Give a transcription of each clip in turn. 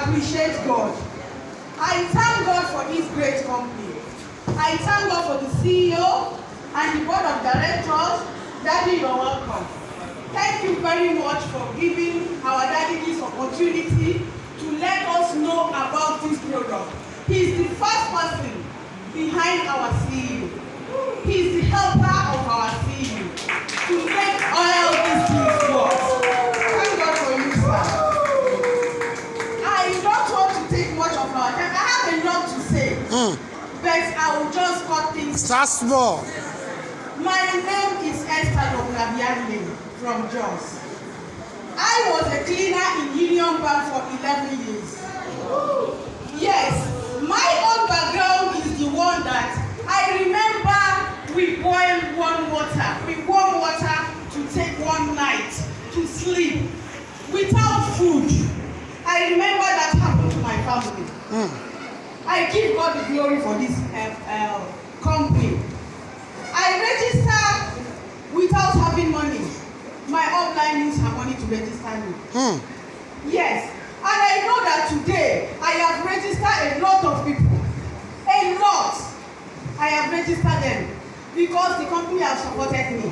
appreciate God. I thank God for this great company. I thank God for the CEO and the board of directors. Daddy, you're welcome. Thank you very much for giving our daddy this opportunity to let us know about this product. He's the first person behind our CEO. He's the helper of our CEO to make all these things work. Thank God for you, sir. I don't want to take much of our time. I have a lot to say, but I will just cut things. Start small. My name is Esther Ogabianle from Jos. I was a cleaner in Union Bank for 11 years. Yes, my own background is the one that I remember we boil warm water to take one night to sleep without food. I remember that happened to my family. I give God the glory for this company. I registered without having money. My upline used her money to register me. Yes, and I know that today I have registered a lot of people. A lot. I have registered them because the company has supported me.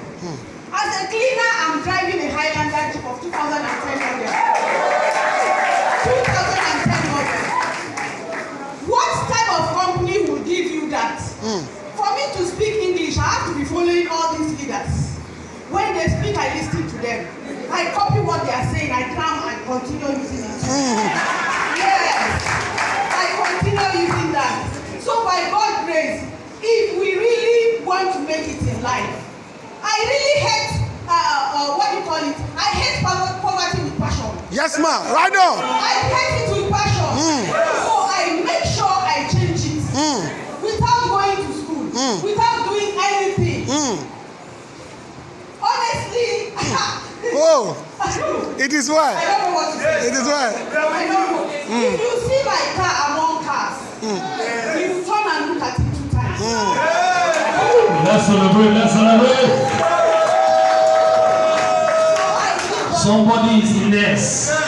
As a cleaner, I'm driving a Highlander Jeep of 2010 model. 2010 model. What type of company will give you that? For me to speak English, I have to be following all these leaders. When they speak, I listen to them. I copy what they are saying. I come and continue using it. Yes, I continue using that. So by God's grace, if we really want to make it in life, I really hate, what do you call it? I hate poverty with passion. Yes, ma'am. Right on. I hate it with passion. So I make sure I change it. Without going to school. Without doing anything. Honestly, Oh, it is well. I don't know what to say. It is well. I don't know. If you see my car among cars, you turn and look at it 2 times. Let's celebrate, let's celebrate. Somebody is in this.